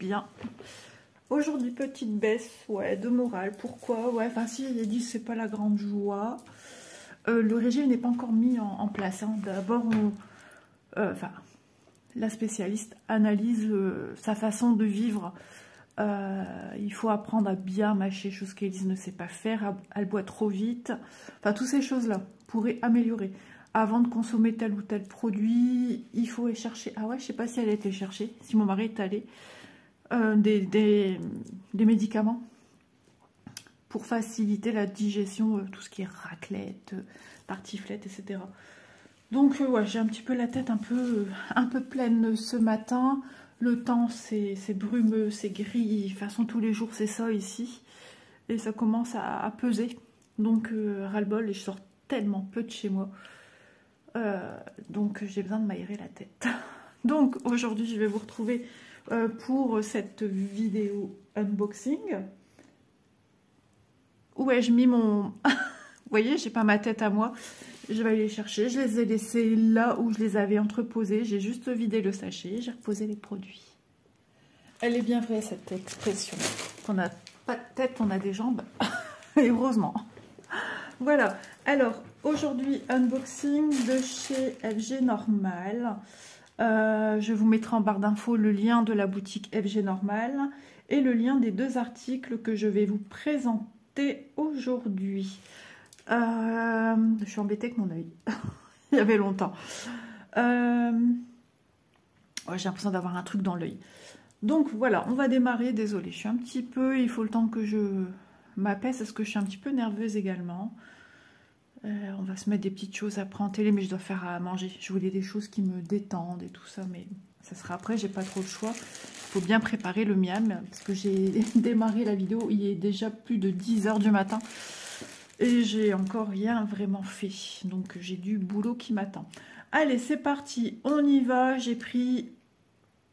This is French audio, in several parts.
bien. Aujourd'hui, petite baisse, ouais, de morale. Pourquoi? Ouais, enfin si, j'ai dit c'est pas la grande joie. Le régime n'est pas encore mis en place. Hein. D'abord, la spécialiste analyse sa façon de vivre. Il faut apprendre à bien mâcher, chose qu'Élise ne sait pas faire. Elle boit trop vite. Enfin, toutes ces choses-là pourraient améliorer. Avant de consommer tel ou tel produit, il faut aller chercher. Ah ouais, je sais pas si elle a été chercher, si mon mari est allé. Des médicaments pour faciliter la digestion, tout ce qui est raclette, tartiflette, etc. Donc ouais, j'ai un petit peu la tête un peu pleine ce matin. Le temps c'est brumeux, c'est gris, de toute façon tous les jours c'est ça ici. Et ça commence à peser. Donc ras-le-bol, et je sors tellement peu de chez moi. Donc j'ai besoin de m'aérer la tête. Donc aujourd'hui je vais vous retrouver pour cette vidéo unboxing. Où ai-je mis mon... Vous voyez, j'ai pas ma tête à moi. Je vais aller les chercher. Je les ai laissés là où je les avais entreposés. J'ai juste vidé le sachet. J'ai reposé les produits. Elle est bien vraie cette expression. On n'a pas de tête, on a des jambes. Et heureusement. Voilà. Alors, aujourd'hui, unboxing de chez FG Normal. Je vous mettrai en barre d'infos le lien de la boutique FG Normal et le lien des deux articles que je vais vous présenter aujourd'hui. Je suis embêtée avec mon œil. Il y avait longtemps. Ouais, j'ai l'impression d'avoir un truc dans l'œil. Donc voilà, on va démarrer. Désolée, je suis un petit peu... Il faut le temps que je m'apaise parce que je suis un petit peu nerveuse également. On va se mettre des petites choses après en télé, mais je dois faire à manger. Je voulais des choses qui me détendent et tout ça, mais ça sera après, j'ai pas trop le choix. Il faut bien préparer le miam, parce que j'ai démarré la vidéo, il est déjà plus de 10 h du matin. Et j'ai encore rien vraiment fait, donc j'ai du boulot qui m'attend. Allez, c'est parti, on y va. J'ai pris,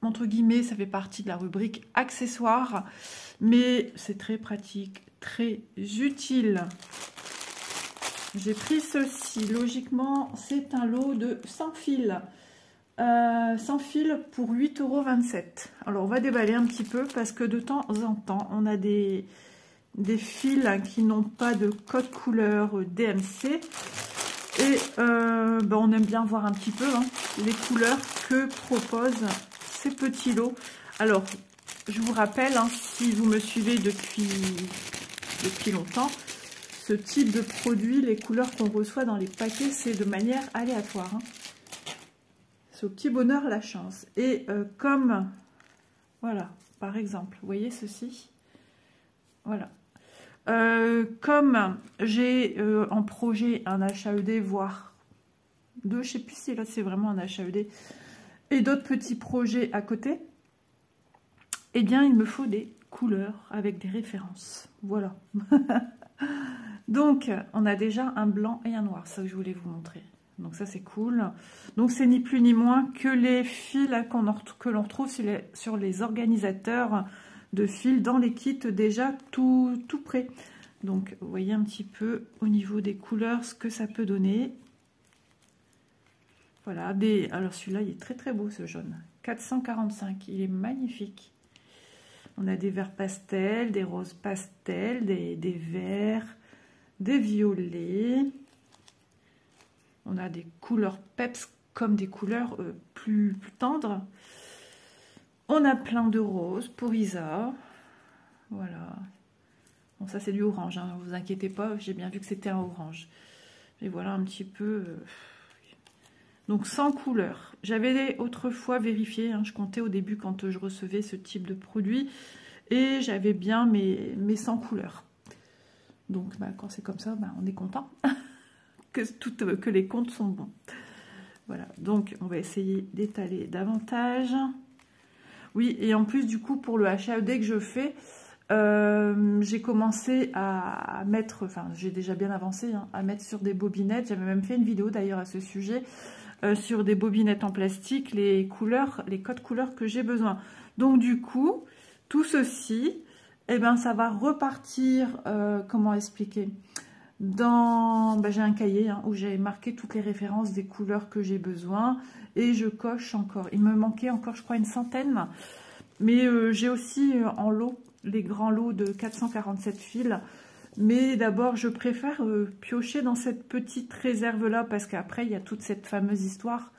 entre guillemets, ça fait partie de la rubrique accessoires, mais c'est très pratique, très utile. J'ai pris ceci. Logiquement, c'est un lot de 100 fils. 100 fils pour 8,27 €. Alors, on va déballer un petit peu parce que de temps en temps, on a des fils qui n'ont pas de code couleur DMC. Et on aime bien voir un petit peu les couleurs que proposent ces petits lots. Alors, je vous rappelle, si vous me suivez depuis longtemps, ce type de produit, les couleurs qu'on reçoit dans les paquets, c'est de manière aléatoire. C'est au petit bonheur la chance. Et comme, voilà, par exemple, vous voyez ceci, voilà. Comme j'ai en projet un HAED, voire deux, je ne sais plus si là c'est vraiment un HAED, et d'autres petits projets à côté, eh bien il me faut des couleurs avec des références. Voilà. Donc, on a déjà un blanc et un noir, ça que je voulais vous montrer. Donc ça, c'est cool. Donc, c'est ni plus ni moins que les fils que l'on retrouve sur les organisateurs de fils dans les kits déjà tout prêts. Donc, vous voyez un petit peu au niveau des couleurs ce que ça peut donner. Voilà. Alors, celui-là, il est très très beau, ce jaune. 445, il est magnifique. On a des verts pastels, des roses pastels, des verts, des violets. On a des couleurs peps comme des couleurs plus tendres. On a plein de roses pour Isa. Voilà. Bon, ça c'est du orange, ne vous inquiétez pas, j'ai bien vu que c'était un orange. Et voilà un petit peu... Donc 100 couleurs. J'avais autrefois vérifié, je comptais au début quand je recevais ce type de produit. Et j'avais bien mes 100 couleurs. Donc, quand c'est comme ça, on est content que les comptes sont bons. Voilà, donc on va essayer d'étaler davantage. Oui, et en plus, du coup, pour le HAED que je fais, j'ai commencé à mettre, enfin, j'ai déjà bien avancé, à mettre sur des bobinettes. J'avais même fait une vidéo d'ailleurs à ce sujet, sur des bobinettes en plastique, les couleurs, les codes couleurs que j'ai besoin. Donc, du coup, tout ceci... Eh bien, ça va repartir, comment expliquer, j'ai un cahier où j'ai marqué toutes les références des couleurs que j'ai besoin et je coche encore. Il me manquait encore, je crois, une centaine, Mais j'ai aussi en lot, les grands lots de 447 fils. Mais d'abord, je préfère piocher dans cette petite réserve-là, parce qu'après, il y a toute cette fameuse histoire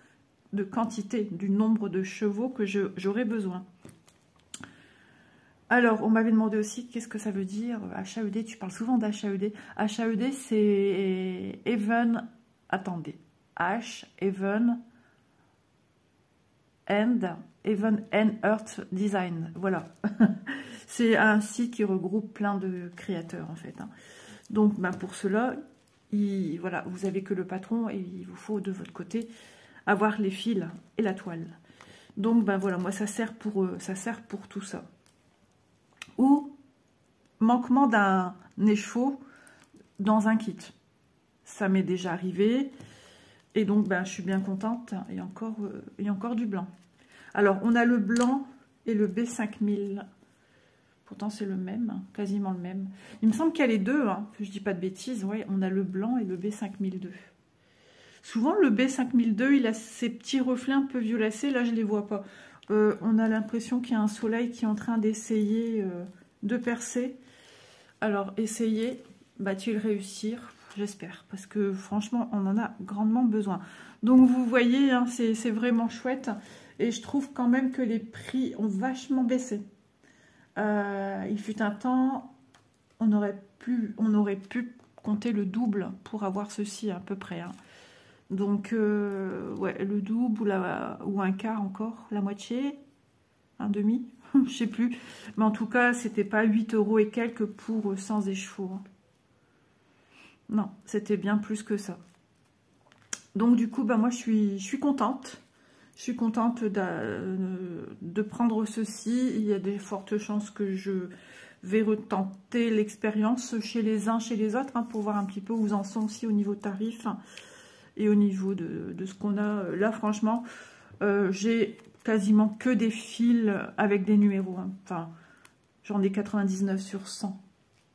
de quantité, du nombre de chevaux que j'aurai besoin. Alors, on m'avait demandé aussi, qu'est-ce que ça veut dire HAED, tu parles souvent d'HAED. HAED, c'est Even, attendez, H, Even and Earth Design, voilà. C'est un site qui regroupe plein de créateurs, en fait. Donc, ben, pour cela, voilà, vous avez que le patron et il vous faut de votre côté avoir les fils et la toile. Donc, ben voilà, moi, ça sert pour tout ça. Ou manquement d'un écheveau dans un kit. Ça m'est déjà arrivé. Et donc, ben, je suis bien contente. Il y a encore du blanc. Alors, on a le blanc et le B5000. Pourtant, c'est le même, quasiment le même. Il me semble qu'il y a les deux, que je dis pas de bêtises. Ouais, on a le blanc et le B5002. Souvent, le B5002, il a ces petits reflets un peu violacés. Là, je ne les vois pas. On a l'impression qu'il y a un soleil qui est en train d'essayer de percer. Alors, essayer, va-t-il réussir? J'espère, parce que franchement, on en a grandement besoin. Donc, vous voyez, hein, c'est vraiment chouette. Et je trouve quand même que les prix ont vachement baissé. Il fut un temps, on aurait pu compter le double pour avoir ceci à peu près. Hein. Donc, ouais, le double ou un quart encore, la moitié, un demi, je sais plus. Mais en tout cas, c'était pas 8 € et quelques pour 100 écheveaux. Hein. Non, c'était bien plus que ça. Donc, du coup, bah, moi, je suis contente. Je suis contente de prendre ceci. Il y a des fortes chances que je vais retenter l'expérience chez les uns, chez les autres, hein, pour voir un petit peu où ils en sont aussi au niveau tarif. Et au niveau de ce qu'on a, là franchement, j'ai quasiment que des fils avec des numéros. Hein. Enfin, j'en ai 99 sur 100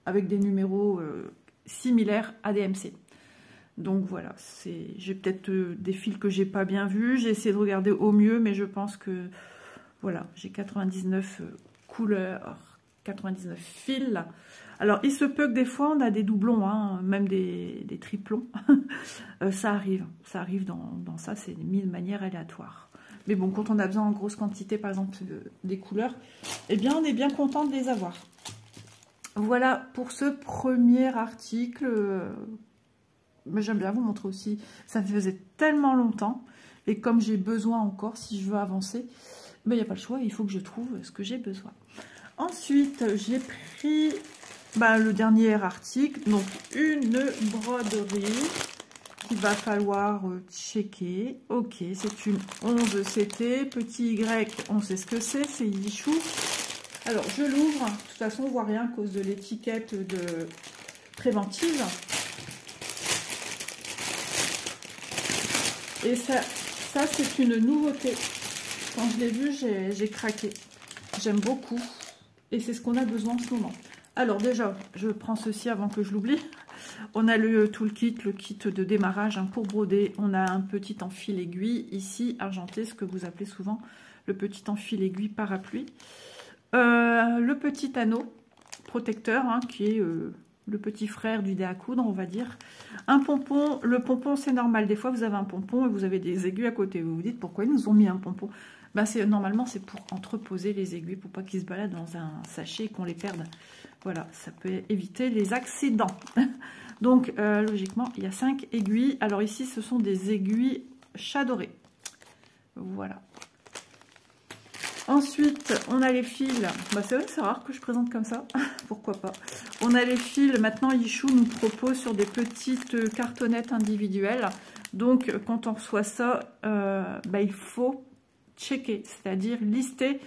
avec des numéros similaires à des MC. Donc voilà, j'ai peut-être des fils que j'ai pas bien vus. J'ai essayé de regarder au mieux, mais je pense que voilà, j'ai 99 couleurs, 99 fils. Alors, il se peut que des fois, on a des doublons, hein, même des triplons. Ça arrive dans ça, c'est 1000 manières aléatoires. Mais bon, quand on a besoin en grosse quantité, par exemple, des couleurs, eh bien, on est bien content de les avoir. Voilà pour ce premier article. Mais j'aime bien vous montrer aussi, ça faisait tellement longtemps. Et comme j'ai besoin encore, si je veux avancer, ben, il n'y a pas le choix, il faut que je trouve ce que j'ai besoin. Ensuite, j'ai pris... le dernier article, donc une broderie qu'il va falloir checker. Ok, c'est une 11 CT, petit Y, on sait ce que c'est Yichou. Alors je l'ouvre, de toute façon on voit rien à cause de l'étiquette de préventive. Et ça c'est une nouveauté. Quand je l'ai vu, j'ai craqué. J'aime beaucoup et c'est ce qu'on a besoin en ce moment. Alors déjà, je prends ceci avant que je l'oublie. On a le toolkit, le kit de démarrage pour broder. On a un petit enfil aiguille ici, argenté, ce que vous appelez souvent le petit enfil aiguille parapluie. Le petit anneau protecteur, hein, qui est le petit frère du dé à coudre, on va dire. Un pompon. Le pompon, c'est normal. Des fois, vous avez un pompon et vous avez des aiguilles à côté. Vous vous dites, pourquoi ils nous ont mis un pompon? Normalement, c'est pour entreposer les aiguilles, pour pas qu'ils se baladent dans un sachet et qu'on les perde. Voilà, ça peut éviter les accidents. Donc, logiquement, il y a 5 aiguilles. Alors ici, ce sont des aiguilles chat doré. Voilà. Ensuite, on a les fils. C'est vrai que c'est rare que je présente comme ça. Pourquoi pas. On a les fils. Maintenant, Yichou nous propose sur des petites cartonnettes individuelles. Donc, quand on reçoit ça, il faut checker, c'est-à-dire lister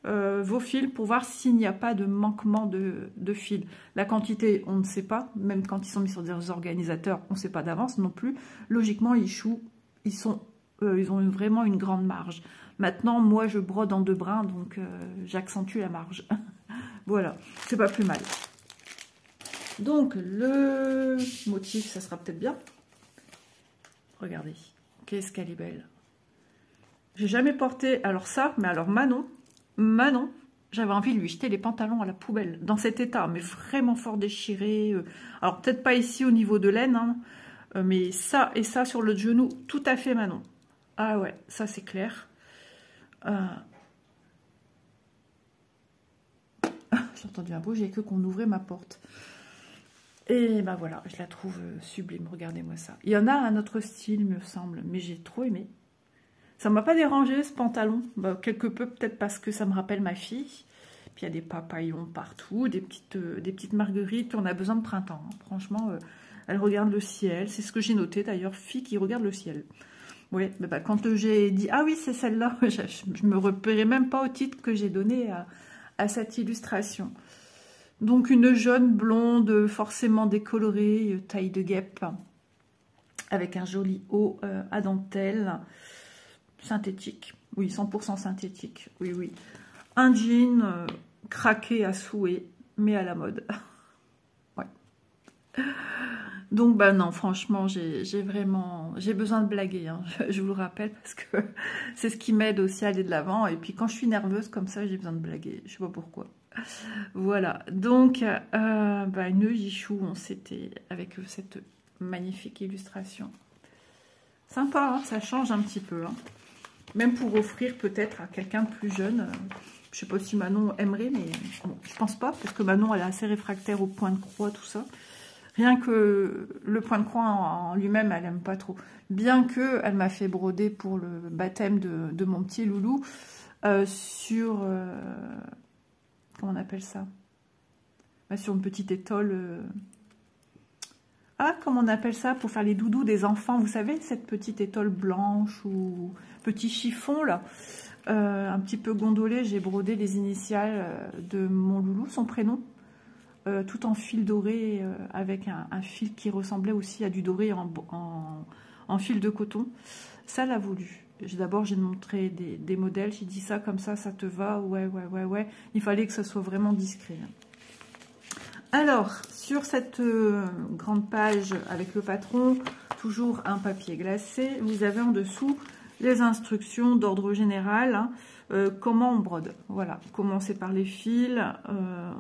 vos fils pour voir s'il n'y a pas de manquement de fils. La quantité, on ne sait pas, même quand ils sont mis sur des organisateurs, on ne sait pas d'avance non plus. Logiquement, Yichou, ils ont vraiment une grande marge. Maintenant, moi, je brode en 2 brins, donc j'accentue la marge. Voilà, c'est pas plus mal. Donc, le motif, ça sera peut-être bien. Regardez, qu'est-ce qu'elle est belle. J'ai jamais porté, alors ça, mais alors Manon, J'avais envie de lui jeter les pantalons à la poubelle, dans cet état, mais vraiment fort déchiré. Alors, peut-être pas ici au niveau de l'aine, hein, mais ça et ça sur le genou, tout à fait Manon. Ah ouais, ça c'est clair. J'ai entendu un bruit, j'ai cru qu'on ouvrait ma porte. Et ben voilà, je la trouve sublime, regardez-moi ça. Il y en a un autre style, me semble, mais j'ai trop aimé. Ça ne m'a pas dérangé ce pantalon, quelque peu peut-être parce que ça me rappelle ma fille. Puis il y a des papillons partout, des petites marguerites, on a besoin de printemps. Hein. Franchement, elle regarde le ciel, c'est ce que j'ai noté d'ailleurs, fille qui regarde le ciel. Oui, quand j'ai dit, ah oui c'est celle-là, je me repérais même pas au titre que j'ai donné à cette illustration. Donc une jaune blonde, forcément décolorée, taille de guêpe, avec un joli haut à dentelle. Synthétique, oui, 100% synthétique, oui, oui. Un jean craqué à souhait, mais à la mode. Ouais. Donc, bah non, franchement, j'ai besoin de blaguer, hein, je vous le rappelle, parce que c'est ce qui m'aide aussi à aller de l'avant. Et puis, quand je suis nerveuse comme ça, j'ai besoin de blaguer, je sais pas pourquoi. Voilà, donc, une Yichou, on s'était avec cette magnifique illustration. Sympa, hein, ça change un petit peu, hein. Même pour offrir peut-être à quelqu'un de plus jeune. Je sais pas si Manon aimerait, mais bon, je pense pas, parce que Manon, elle est assez réfractaire au point de croix, tout ça. Rien que le point de croix en lui-même, elle aime pas trop. Bien que elle m'a fait broder pour le baptême de mon petit loulou sur... comment on appelle ça? Sur une petite étole... comment on appelle ça pour faire les doudous des enfants? Vous savez, cette petite étole blanche ou petit chiffon, là, un petit peu gondolé. J'ai brodé les initiales de mon loulou, son prénom, tout en fil doré, avec un fil qui ressemblait aussi à du doré en fil de coton. Ça l'a voulu. D'abord, j'ai montré des modèles. J'ai dit ça, comme ça te va? Ouais. Il fallait que ça soit vraiment discret. Alors, sur cette grande page avec le patron, toujours un papier glacé, vous avez en dessous les instructions d'ordre général, hein, comment on brode. Voilà, commencez par les fils,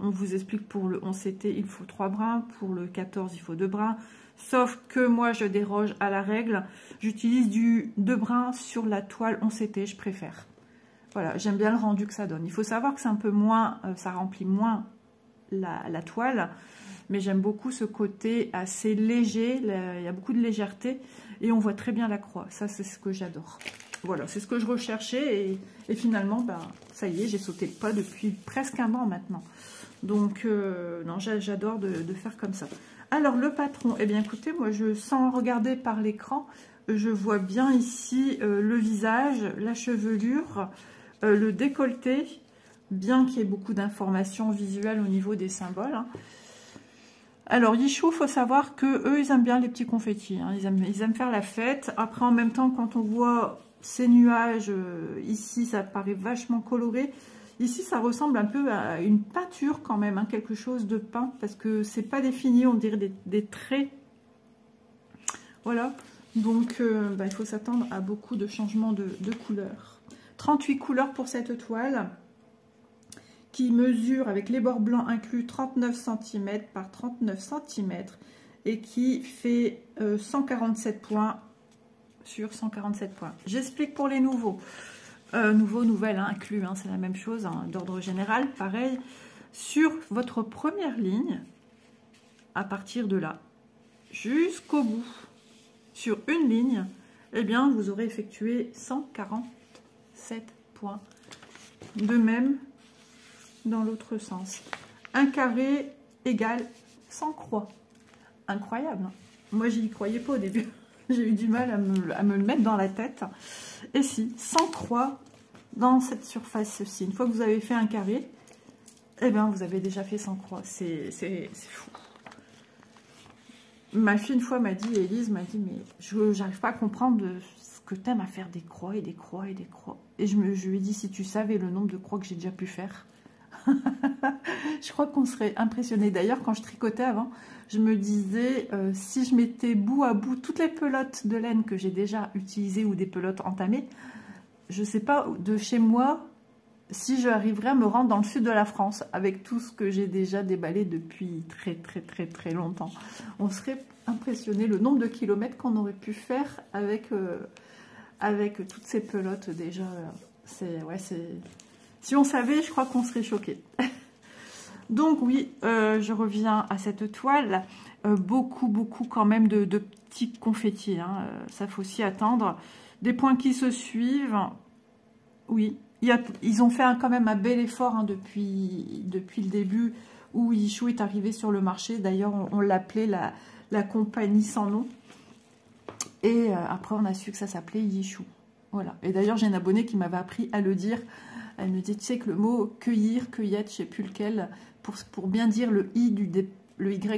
on vous explique pour le 11CT, il faut 3 brins, pour le 14, il faut 2 brins, sauf que moi, je déroge à la règle, j'utilise du 2 brins sur la toile 11CT, je préfère. Voilà, j'aime bien le rendu que ça donne. Il faut savoir que c'est un peu moins, ça remplit moins la toile, mais j'aime beaucoup ce côté assez léger, il y a beaucoup de légèreté et on voit très bien la croix. Ça, c'est ce que j'adore. Voilà, c'est ce que je recherchais et finalement, ça y est, j'ai sauté le pas depuis presque un an maintenant. Donc, non, j'adore de faire comme ça. Alors, le patron, eh bien, écoutez, moi, sans regarder par l'écran, je vois bien ici le visage, la chevelure, le décolleté, bien qu'il y ait beaucoup d'informations visuelles au niveau des symboles. Hein. Alors, Yichou, il faut savoir que eux, ils aiment bien les petits confettis. Hein. Ils aiment faire la fête. Après, en même temps, quand on voit ces nuages, ici, ça paraît vachement coloré. Ici, ça ressemble un peu à une peinture quand même, hein, quelque chose de peint, parce que c'est pas défini, on dirait des traits. Voilà. Donc, il faut s'attendre à beaucoup de changements de couleurs. 38 couleurs pour cette toile, qui mesure avec les bords blancs inclus 39 cm par 39 cm et qui fait 147 points sur 147 points. J'explique pour les nouveaux. Nouvelles, hein, inclus, hein, c'est la même chose, hein, d'ordre général, pareil. Sur votre première ligne, à partir de là, jusqu'au bout, sur une ligne, eh bien, vous aurez effectué 147 points. De même, dans l'autre sens. Un carré égale 100 croix. Incroyable. Hein. Moi, j'y croyais pas au début. J'ai eu du mal à me le mettre dans la tête. Et si, 100 croix dans cette surface-ci. Une fois que vous avez fait un carré, eh bien, vous avez déjà fait 100 croix. C'est fou. Ma fille, une fois, m'a dit, Élise m'a dit, mais je n'arrive pas à comprendre ce que tu aimes à faire des croix et des croix et des croix. Et je lui ai dit, si tu savais le nombre de croix que j'ai déjà pu faire, je crois qu'on serait impressionné. D'ailleurs, quand je tricotais avant, je me disais, si je mettais bout à bout toutes les pelotes de laine que j'ai déjà utilisées ou des pelotes entamées, je sais pas, de chez moi, si j'arriverais à me rendre dans le sud de la France avec tout ce que j'ai déjà déballé depuis très longtemps. On serait impressionné le nombre de kilomètres qu'on aurait pu faire avec, avec toutes ces pelotes déjà. Si on savait, je crois qu'on serait choqués. Donc oui, je reviens à cette toile. Beaucoup quand même de petits confettis. Hein. Ça faut s'y attendre. Des points qui se suivent. Oui. Ils ont fait quand même un bel effort hein, depuis le début où Yichou est arrivé sur le marché. D'ailleurs, on l'appelait la compagnie sans nom. Et après, on a su que ça s'appelait Yichou. Voilà. Et d'ailleurs, j'ai une abonnée qui m'avait appris à le dire. Elle me dit, tu sais que le mot cueillir, cueillette, je ne sais plus lequel, pour bien dire le Y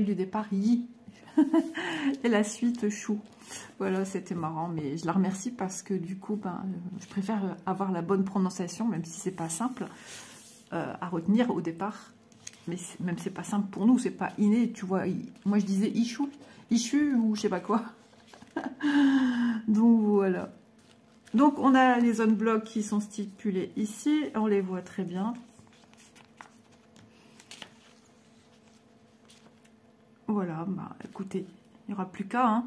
du départ, yi. Et la suite, chou. Voilà, c'était marrant, mais je la remercie parce que du coup, je préfère avoir la bonne prononciation, même si c'est pas simple à retenir au départ. Mais même c'est pas simple pour nous, c'est pas inné, tu vois. Moi, je disais Ichou ou je sais pas quoi. Donc voilà. Donc on a les zones blocs qui sont stipulées ici, on les voit très bien. Voilà, écoutez. Il n'y aura plus qu'à, hein.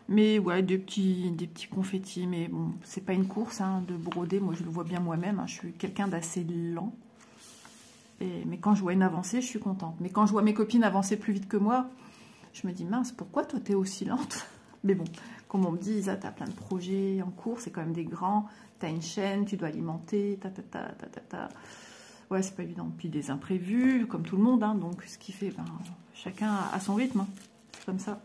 Mais ouais, des petits confettis. Mais bon, c'est pas une course hein, de broder. Moi, je le vois bien moi-même. Hein. Je suis quelqu'un d'assez lent. Mais quand je vois une avancée, je suis contente. Mais quand je vois mes copines avancer plus vite que moi, je me dis, mince, pourquoi toi, t'es aussi lente? Mais bon, comme on me dit, Isa, t'as plein de projets en cours. C'est quand même des grands. T'as une chaîne, tu dois alimenter. Ouais, c'est pas évident. Puis des imprévus, comme tout le monde. Hein. Donc, ce qui fait, chacun a son rythme. Hein. C'est comme ça.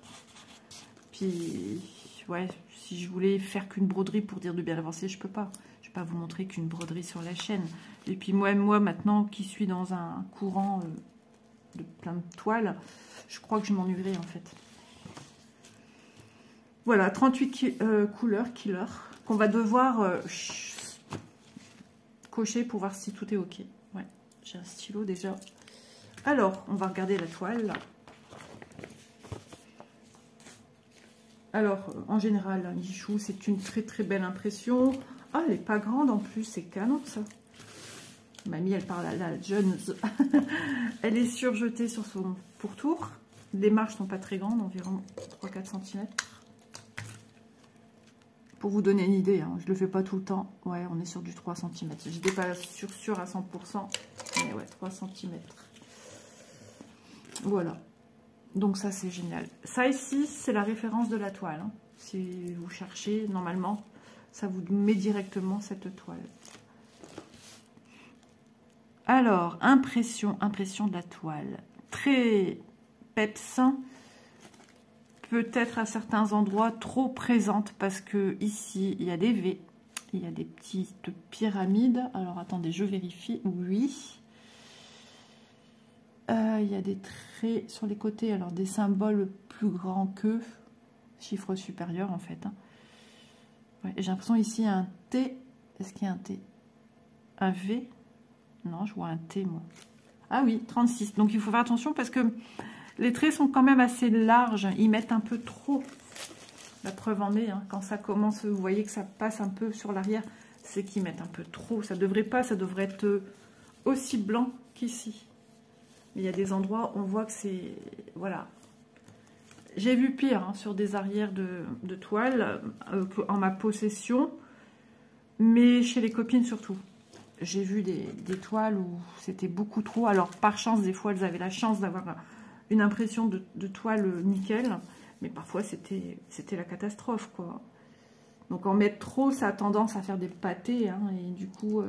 Puis, ouais, si je voulais faire qu'une broderie pour dire de bien avancer, je peux pas. Je vais pas vous montrer qu'une broderie sur la chaîne. Et puis moi maintenant, qui suis dans un courant de plein de toiles, je crois que je m'ennuierai en fait. Voilà, 38 couleurs killer qu'on va devoir cocher pour voir si tout est ok. Ouais, j'ai un stylo déjà. Alors, on va regarder la toile. Alors, en général, un Yichou, c'est une très belle impression. Ah, elle n'est pas grande en plus, c'est canon ça. Mamie, elle parle à la jeune. Elle est surjetée sur son pourtour. Les marges ne sont pas très grandes, environ 3-4 cm. Pour vous donner une idée, hein, je ne le fais pas tout le temps. Ouais, on est sur du 3 cm. Je n'étais pas sûr à 100%, mais ouais, 3 cm. Voilà. Donc ça, c'est génial. Ça ici, c'est la référence de la toile. Hein. Si vous cherchez, normalement, ça vous met directement cette toile. Alors, impression de la toile. Très peps. Peut-être à certains endroits trop présente parce que ici, il y a des V. Il y a des petites pyramides. Alors, attendez, je vérifie. Oui. Il y a des traits sur les côtés, alors des symboles plus grands que chiffre supérieur en fait. Hein. Ouais, j'ai l'impression ici il y a un T. Est-ce qu'il y a un T? Un V? Non, je vois un T moi. Ah oui, 36. Donc il faut faire attention parce que les traits sont quand même assez larges. Ils mettent un peu trop. La preuve en est, hein, quand ça commence, vous voyez que ça passe un peu sur l'arrière, c'est qu'ils mettent un peu trop. Ça devrait pas, ça devrait être aussi blanc qu'ici. Il y a des endroits où on voit que c'est... Voilà. J'ai vu pire hein, sur des arrières de toile en ma possession. Mais chez les copines surtout. J'ai vu des toiles où c'était beaucoup trop. Alors par chance, des fois, elles avaient la chance d'avoir une impression de toile nickel. Mais parfois, c'était la catastrophe, quoi. Donc en mettre trop, ça a tendance à faire des pâtés. Hein, et du coup...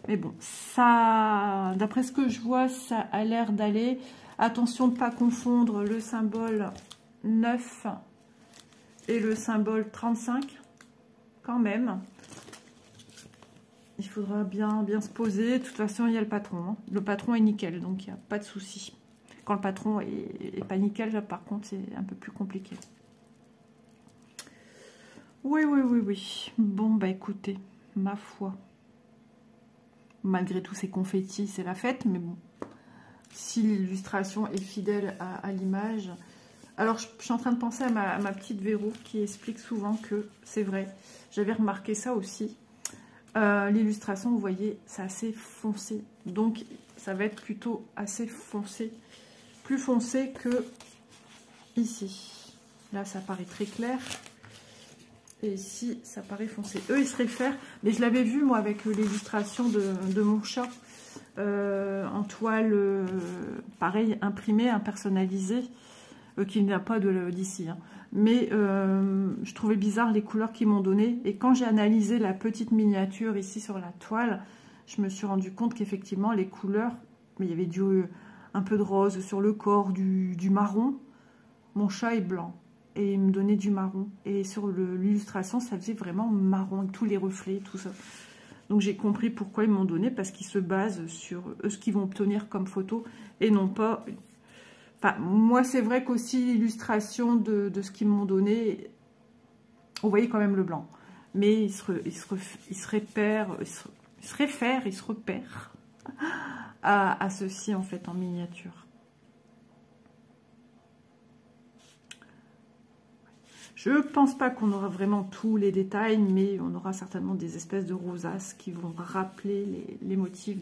mais bon, ça, d'après ce que je vois, ça a l'air d'aller. Attention de ne pas confondre le symbole 9 et le symbole 35, quand même. Il faudra bien se poser. De toute façon, il y a le patron. Hein. Le patron est nickel, donc il n'y a pas de souci. Quand le patron est pas nickel, là, par contre, c'est un peu plus compliqué. Oui. Bon, bah écoutez, ma foi. Malgré tous ces confettis, c'est la fête, mais bon, si l'illustration est fidèle à l'image. Alors, je suis en train de penser à ma petite Véro qui explique souvent que c'est vrai. J'avais remarqué ça aussi. L'illustration, vous voyez, c'est assez foncé. Donc, ça va être plutôt assez foncé. Plus foncé que ici. Là, ça paraît très clair. Et ici, ça paraît foncé. Eux, ils seraient le faire. Mais je l'avais vu, moi, avec l'illustration de mon chat. En toile, pareil, imprimée, personnalisée. Qui n'a pas d'ici. Hein. Mais je trouvais bizarre les couleurs qu'ils m'ont données. Et quand j'ai analysé la petite miniature ici sur la toile, je me suis rendu compte qu'effectivement, les couleurs, mais il y avait un peu de rose sur le corps, du marron. Mon chat est blanc. Et il me donnait du marron. Et sur l'illustration, ça faisait vraiment marron, avec tous les reflets, tout ça. Donc j'ai compris pourquoi ils m'ont donné, parce qu'ils se basent sur ce qu'ils vont obtenir comme photo, et non pas... Enfin, moi, c'est vrai qu'aussi l'illustration de ce qu'ils m'ont donné, on voyait quand même le blanc. Mais il se repère à ceci, en fait, en miniature. Je pense pas qu'on aura vraiment tous les détails, mais on aura certainement des espèces de rosaces qui vont rappeler les motifs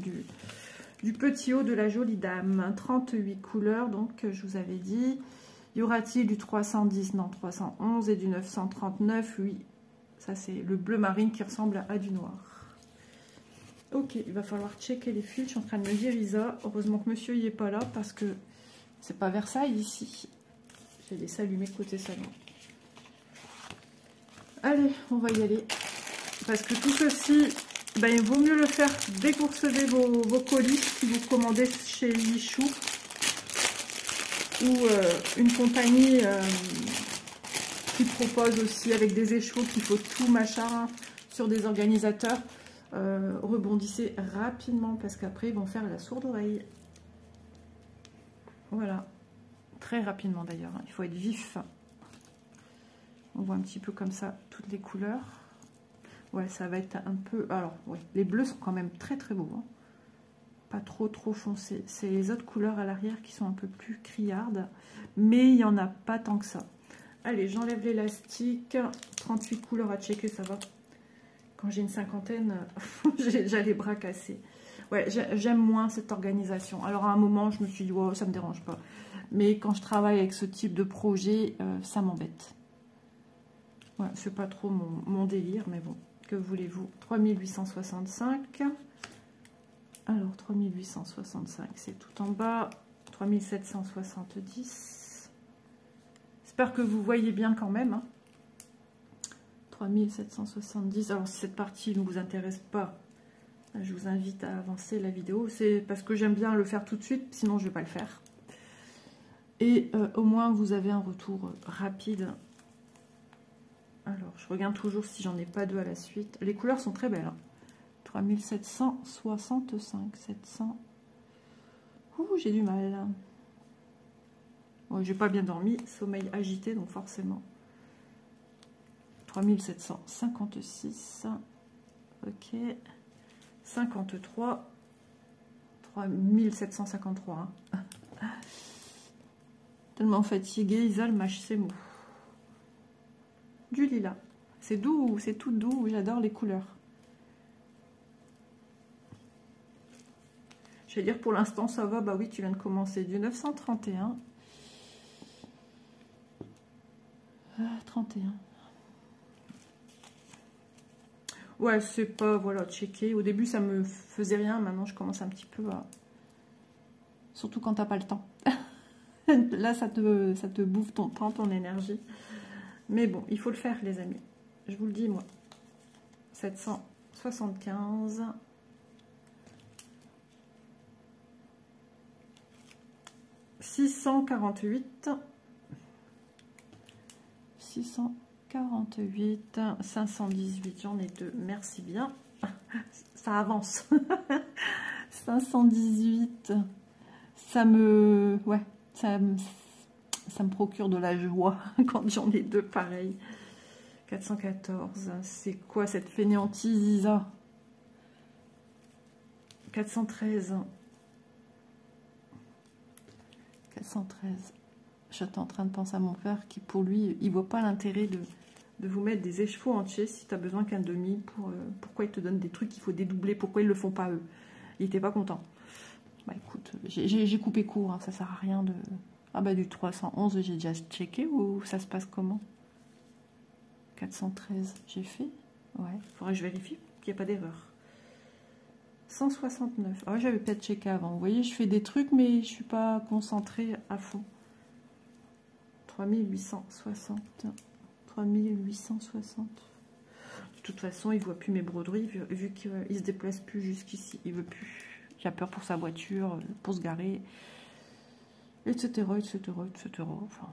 du petit haut de la jolie dame. 38 couleurs, donc je vous avais dit. Y aura-t-il du 310? Non, 311 et du 939, oui. Ça, c'est le bleu marine qui ressemble à du noir. Ok, il va falloir checker les fils. Je suis en train de me dire, Isa, heureusement que monsieur y est pas là, parce que c'est pas Versailles ici. Je vais laisser allumer côté salon. Allez, on va y aller. Parce que tout ceci, ben, il vaut mieux le faire dès que vous recevez vos colis, si vous commandez chez Michou ou une compagnie qui propose aussi avec des écheveaux qu'il faut tout machin sur des organisateurs. Rebondissez rapidement parce qu'après ils vont faire la sourde oreille. Voilà, très rapidement d'ailleurs, il faut être vif. On voit un petit peu comme ça toutes les couleurs. Ouais, ça va être un peu... Alors, ouais, les bleus sont quand même très très beaux. Hein. Pas trop foncés. C'est les autres couleurs à l'arrière qui sont un peu plus criardes. Mais il n'y en a pas tant que ça. Allez, j'enlève l'élastique. 38 couleurs à checker, ça va. Quand j'ai une cinquantaine, j'ai les bras cassés. Ouais, j'aime moins cette organisation. Alors, à un moment, je me suis dit, wow, ça me dérange pas. Mais quand je travaille avec ce type de projet, ça m'embête. Ouais, c'est pas trop mon délire, mais bon, que voulez-vous. 3865. Alors, 3865, c'est tout en bas. 3770. J'espère que vous voyez bien quand même. Hein. 3770. Alors, si cette partie ne vous intéresse pas, je vous invite à avancer la vidéo. C'est parce que j'aime bien le faire tout de suite, sinon je ne vais pas le faire. Et au moins, vous avez un retour rapide. Alors, je regarde toujours si j'en ai pas deux à la suite. Les couleurs sont très belles. Hein. 3765, 700. Ouh, j'ai du mal. Bon, j'ai pas bien dormi. Sommeil agité, donc forcément. 3756. Ok. 53. 3753. Hein. Tellement fatiguée, Isa mâche ses mots. Du lilas. C'est doux, c'est tout doux. J'adore les couleurs. Je vais dire pour l'instant ça va. Bah oui, tu viens de commencer. Du 931. 31. Ouais, c'est pas, voilà, checker. Au début, ça me faisait rien. Maintenant, je commence un petit peu à... Surtout quand t'as pas le temps. Là, ça te bouffe ton temps, ton énergie. Mais bon, il faut le faire, les amis. Je vous le dis, moi. 775. 648. 648. 518. J'en ai deux. Merci bien. Ça avance. 518. Ça me... Ouais. Ça me procure de la joie quand j'en ai deux pareils. 414, c'est quoi cette fainéantise, Isa? 413. 413. J'étais en train de penser à mon père qui, pour lui, il voit pas l'intérêt de vous mettre des écheveaux entiers si tu as besoin qu'un demi. Pourquoi ils te donnent des trucs qu'il faut dédoubler? Pourquoi ils le font pas eux? Ils n'étaient pas contents. Bah écoute, j'ai coupé court, hein, ça sert à rien de... Ah bah du 311, j'ai déjà checké ou ça se passe comment? 413, j'ai fait? Ouais, il faudrait que je vérifie qu'il n'y a pas d'erreur. 169, ah ouais, j'avais peut-être checké avant. Vous voyez, je fais des trucs, mais je ne suis pas concentrée à fond. 3860. 3860. De toute façon, il ne voit plus mes broderies, vu qu'il ne se déplace plus jusqu'ici. Il ne veut plus. Il a peur pour sa voiture, pour se garer, etc., etc., etc. Enfin.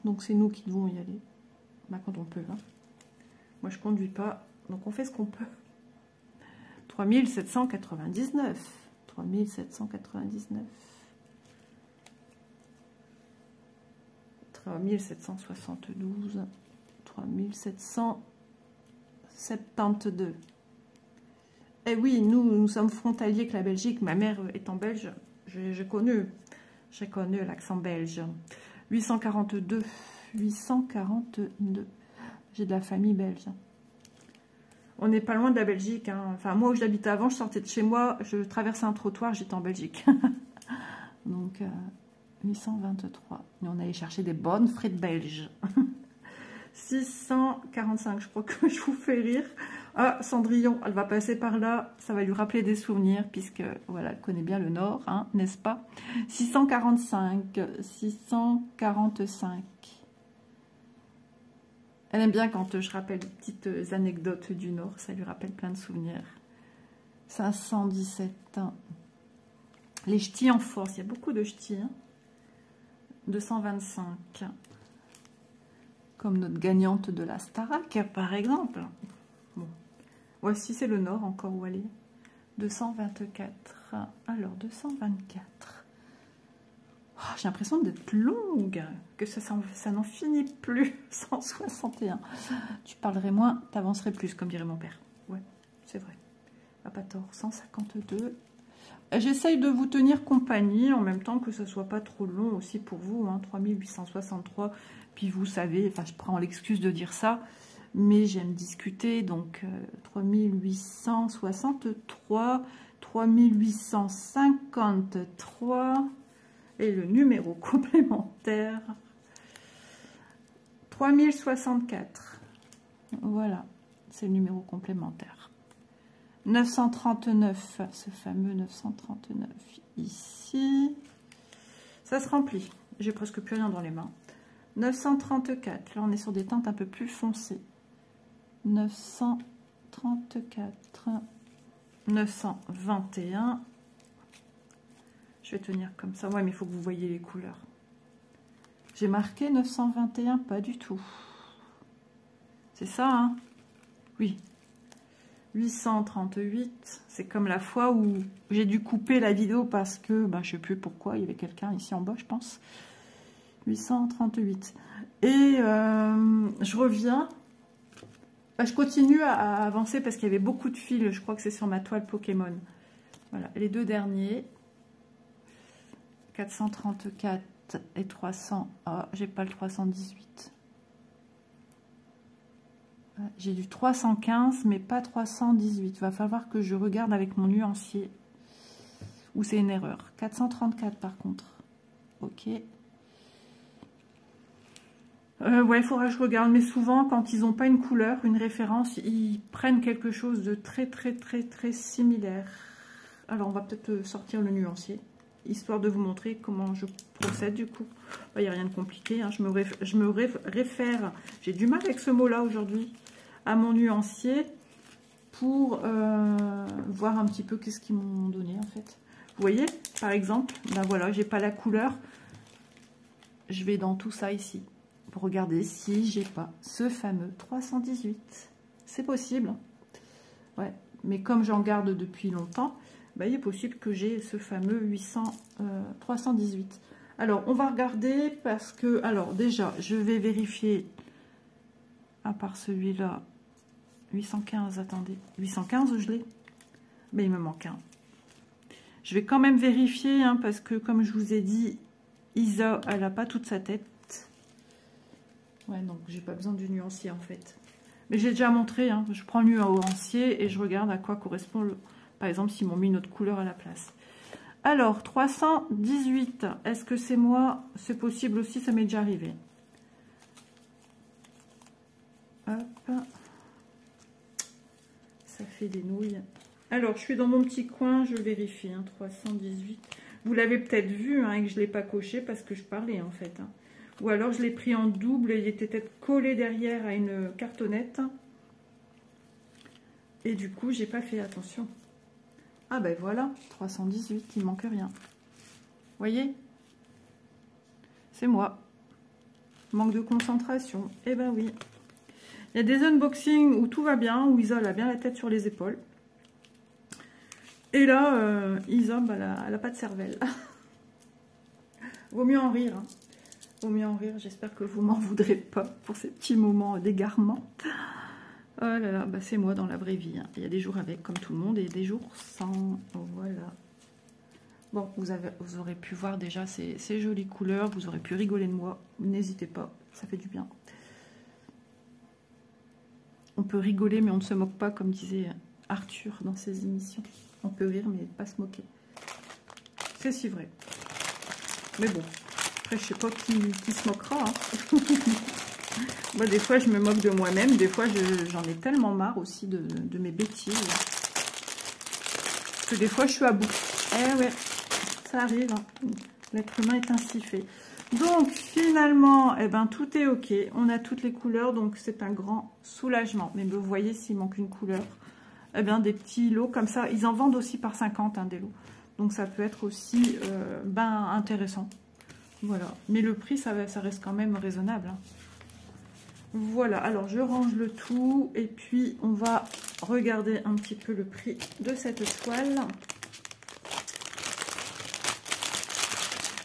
Donc, c'est nous qui devons y aller. Bah, quand on peut. Hein. Moi, je ne conduis pas. Donc, on fait ce qu'on peut. 3799. 3799. 3772. 3772. Eh oui, nous sommes frontaliers avec la Belgique. Ma mère étant belge, je connais l'accent belge. 842. 842. J'ai de la famille belge. On n'est pas loin de la Belgique. Hein. Enfin, moi où j'habitais avant, je sortais de chez moi, je traversais un trottoir, j'étais en Belgique. Donc, 823. Et on allait chercher des bonnes frites belges. 645, je crois que je vous fais rire. Ah, Cendrillon, elle va passer par là, ça va lui rappeler des souvenirs, puisque, voilà, elle connaît bien le Nord, hein, n'est-ce pas? 645, 645. Elle aime bien quand je rappelle des petites anecdotes du Nord, ça lui rappelle plein de souvenirs. 517. Les ch'tis en force, il y a beaucoup de ch'tis. Hein. 225. Comme notre gagnante de la Starac, par exemple. Bon. Voici, c'est le Nord, encore où aller. 224. Alors, 224. Oh, j'ai l'impression d'être longue, que ça n'en finit plus. 161. Tu parlerais moins, tu avancerais plus, comme dirait mon père. Ouais, c'est vrai. Ah, pas tort. 152. J'essaye de vous tenir compagnie, en même temps que ce ne soit pas trop long aussi pour vous. Hein, 3863. Puis vous savez, enfin je prends l'excuse de dire ça, mais j'aime discuter. Donc 3863, 3853 et le numéro complémentaire 3064. Voilà, c'est le numéro complémentaire. 939, ce fameux 939 ici. Ça se remplit. J'ai presque plus rien dans les mains. 934, là on est sur des teintes un peu plus foncées. 934, 921. Je vais tenir comme ça. Ouais, mais il faut que vous voyez les couleurs. J'ai marqué 921, pas du tout. C'est ça, hein? Oui. 838, c'est comme la fois où j'ai dû couper la vidéo parce que, ben, je ne sais plus pourquoi, il y avait quelqu'un ici en bas, je pense. 838. Et je reviens. Je continue à avancer parce qu'il y avait beaucoup de fils. Je crois que c'est sur ma toile Pokémon. Voilà, les deux derniers. 434 et 300. Ah, j'ai pas le 318. J'ai du 315, mais pas 318. Va falloir que je regarde avec mon nuancier. Ou c'est une erreur. 434 par contre. Ok. Ouais, il faudra que je regarde, mais souvent, quand ils n'ont pas une couleur, une référence, ils prennent quelque chose de très similaire. Alors, on va peut-être sortir le nuancier, histoire de vous montrer comment je procède, du coup. Il n'y a rien de compliqué, hein. Je me réfère, j'ai du mal avec ce mot-là aujourd'hui, à mon nuancier, pour voir un petit peu qu'est-ce qu'ils m'ont donné, en fait. Vous voyez, par exemple, ben voilà, j'ai pas la couleur, je vais dans tout ça ici. Pour regarder si j'ai pas ce fameux 318. C'est possible. Ouais, mais comme j'en garde depuis longtemps, bah, il est possible que j'ai ce fameux 318. Alors, on va regarder parce que... Alors, déjà, je vais vérifier, à part celui-là, 815, attendez. 815, je l'ai. Mais il me manque un. Je vais quand même vérifier, hein, parce que, comme je vous ai dit, Isa, elle n'a pas toute sa tête. Ouais, donc j'ai pas besoin du nuancier en fait. Mais j'ai déjà montré, hein, je prends le nuancier et je regarde à quoi correspond, par exemple, s'ils m'ont mis une autre couleur à la place. Alors, 318, est-ce que c'est moi? C'est possible aussi, ça m'est déjà arrivé. Hop. Ça fait des nouilles. Alors, je suis dans mon petit coin, je vérifie, hein, 318. Vous l'avez peut-être vu, hein, et que je ne l'ai pas coché parce que je parlais, en fait. Hein. Ou alors, je l'ai pris en double, et il était peut-être collé derrière à une cartonnette. Et du coup, j'ai pas fait attention. Ah ben voilà, 318, il manque rien. Voyez? C'est moi. Manque de concentration. Eh ben oui. Il y a des unboxings où tout va bien, où Isa a bien la tête sur les épaules. Et là, Isa, bah, elle n'a pas de cervelle. Vaut mieux en rire. Hein. Vaut mieux en rire. J'espère que vous m'en voudrez pas pour ces petits moments d'égarement. Oh là là, bah c'est moi dans la vraie vie. Hein. Il y a des jours avec, comme tout le monde, et des jours sans. Voilà. Bon, vous aurez pu voir déjà ces jolies couleurs. Vous aurez pu rigoler de moi. N'hésitez pas, ça fait du bien. On peut rigoler, mais on ne se moque pas, comme disait Arthur dans ses émissions. On peut rire, mais pas se moquer. C'est si vrai. Mais bon, après, je sais pas qui se moquera. Hein. Moi, des fois, je me moque de moi-même. Des fois, j'en ai tellement marre aussi de mes bêtises. Que des fois, je suis à bout. Eh ouais, ça arrive. Hein. L'être humain est ainsi fait. Donc, finalement, eh ben, tout est OK. On a toutes les couleurs, donc c'est un grand soulagement. Mais vous voyez, s'il manque une couleur, eh bien, des petits lots comme ça. Ils en vendent aussi par 50, hein, des lots. Donc, ça peut être aussi intéressant. Voilà. Mais le prix, ça reste quand même raisonnable. Hein. Voilà. Alors, je range le tout. Et puis, on va regarder un petit peu le prix de cette toile.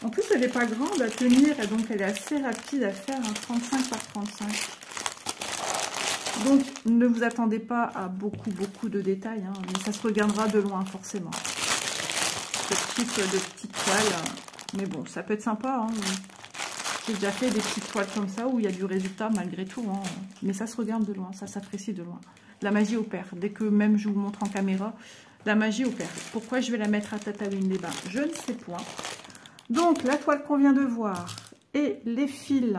En plus, elle n'est pas grande à tenir et donc elle est assez rapide à faire, hein, 35 par 35. Donc, ne vous attendez pas à beaucoup de détails, hein, mais ça se regardera de loin forcément. Ce type de petite toile, mais bon, ça peut être sympa. Hein. J'ai déjà fait des petites toiles comme ça où il y a du résultat malgré tout, hein, mais ça se regarde de loin, ça s'apprécie de loin. La magie opère. Dès que même je vous montre en caméra, la magie opère. Pourquoi je vais la mettre à Tatabine les Bains? Je ne sais point. Donc, la toile qu'on vient de voir et les fils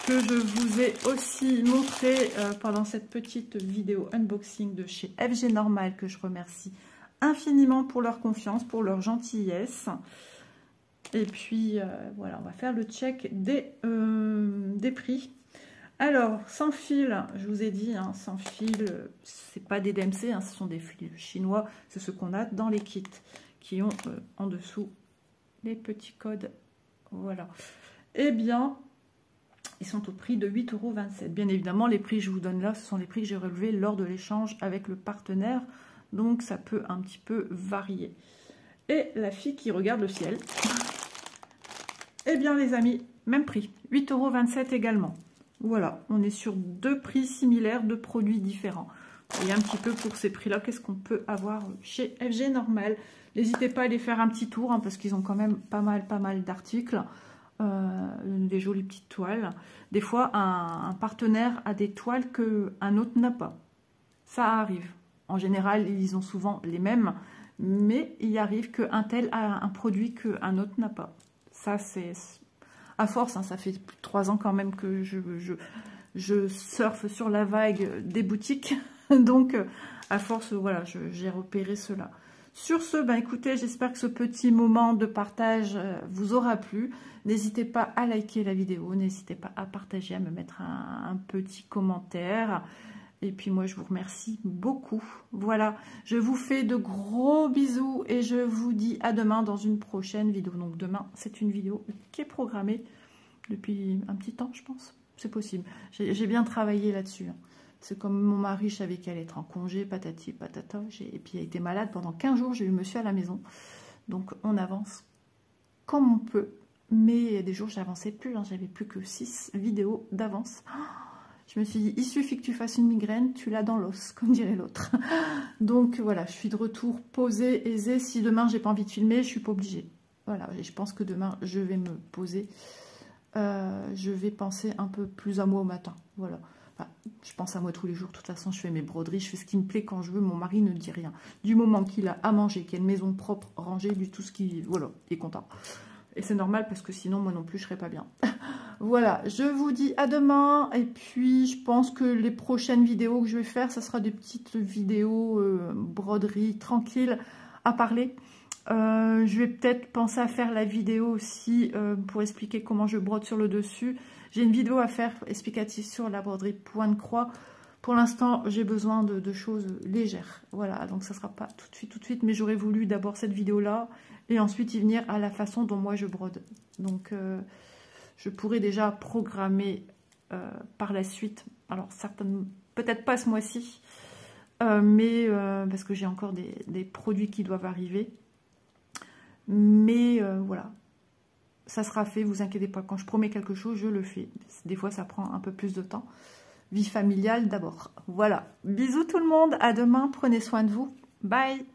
que je vous ai aussi montré pendant cette petite vidéo unboxing de chez FG Normal, que je remercie infiniment pour leur confiance, pour leur gentillesse. Et puis, voilà, on va faire le check des prix. Alors, sans fil, je vous ai dit, hein, sans fil, c'est pas des DMC, hein, ce sont des fils chinois, c'est ce qu'on a dans les kits qui ont en dessous les petits codes, voilà. Eh bien, ils sont au prix de 8,27 €. Bien évidemment, les prix que je vous donne là, ce sont les prix que j'ai relevés lors de l'échange avec le partenaire. Donc, ça peut un petit peu varier. Et la fille qui regarde le ciel. Eh bien, les amis, même prix. 8,27 € également. Voilà, on est sur deux prix similaires, deux produits différents. Et un petit peu pour ces prix-là, qu'est-ce qu'on peut avoir chez FG Normal? N'hésitez pas à aller faire un petit tour, hein, parce qu'ils ont quand même pas mal d'articles, des jolies petites toiles. Des fois, un partenaire a des toiles qu'un autre n'a pas. Ça arrive. En général, ils ont souvent les mêmes, mais il arrive qu'un tel a un produit qu'un autre n'a pas. Ça, c'est à force, hein, ça fait plus de 3 ans quand même que je surfe sur la vague des boutiques. Donc, à force, voilà, j'ai repéré cela. Sur ce, ben écoutez, j'espère que ce petit moment de partage vous aura plu. N'hésitez pas à liker la vidéo, n'hésitez pas à partager, à me mettre un petit commentaire. Et puis moi, je vous remercie beaucoup. Voilà, je vous fais de gros bisous et je vous dis à demain dans une prochaine vidéo. Donc demain, c'est une vidéo qui est programmée depuis un petit temps, je pense. C'est possible. J'ai bien travaillé là-dessus. Hein. C'est comme mon mari, je savais qu'elle allait être en congé, patati, patata. Et puis, elle était malade pendant 15 jours. J'ai eu monsieur à la maison. Donc, on avance comme on peut. Mais des jours, j'avançais plus. Hein. J'avais plus que 6 vidéos d'avance. Je me suis dit, il suffit que tu fasses une migraine, tu l'as dans l'os, comme dirait l'autre. Donc, voilà, je suis de retour posée, aisée. Si demain, j'ai pas envie de filmer, je suis pas obligée. Voilà, et je pense que demain, je vais me poser je vais penser un peu plus à moi au matin. Voilà. Enfin, je pense à moi tous les jours. De toute façon, je fais mes broderies, je fais ce qui me plaît quand je veux. Mon mari ne dit rien. Du moment qu'il a à manger, qu'il y a une maison propre, rangée, du tout ce qui... Voilà, il est content. Et c'est normal parce que sinon, moi non plus, je serais pas bien. Voilà, je vous dis à demain. Et puis, je pense que les prochaines vidéos que je vais faire, ça sera des petites vidéos broderie tranquilles à parler. Je vais peut-être penser à faire la vidéo aussi pour expliquer comment je brode sur le dessus. J'ai une vidéo à faire explicative sur la broderie point de croix. Pour l'instant, j'ai besoin de choses légères. Voilà, donc ça ne sera pas tout de suite, mais j'aurais voulu d'abord cette vidéo-là et ensuite y venir à la façon dont moi je brode. Donc, je pourrais déjà programmer par la suite. Alors, certainement, peut-être pas ce mois-ci, mais parce que j'ai encore des produits qui doivent arriver. Mais voilà, ça sera fait, vous inquiétez pas. Quand je promets quelque chose, je le fais. Des fois, ça prend un peu plus de temps. Vie familiale d'abord. Voilà, bisous tout le monde, à demain, prenez soin de vous. Bye.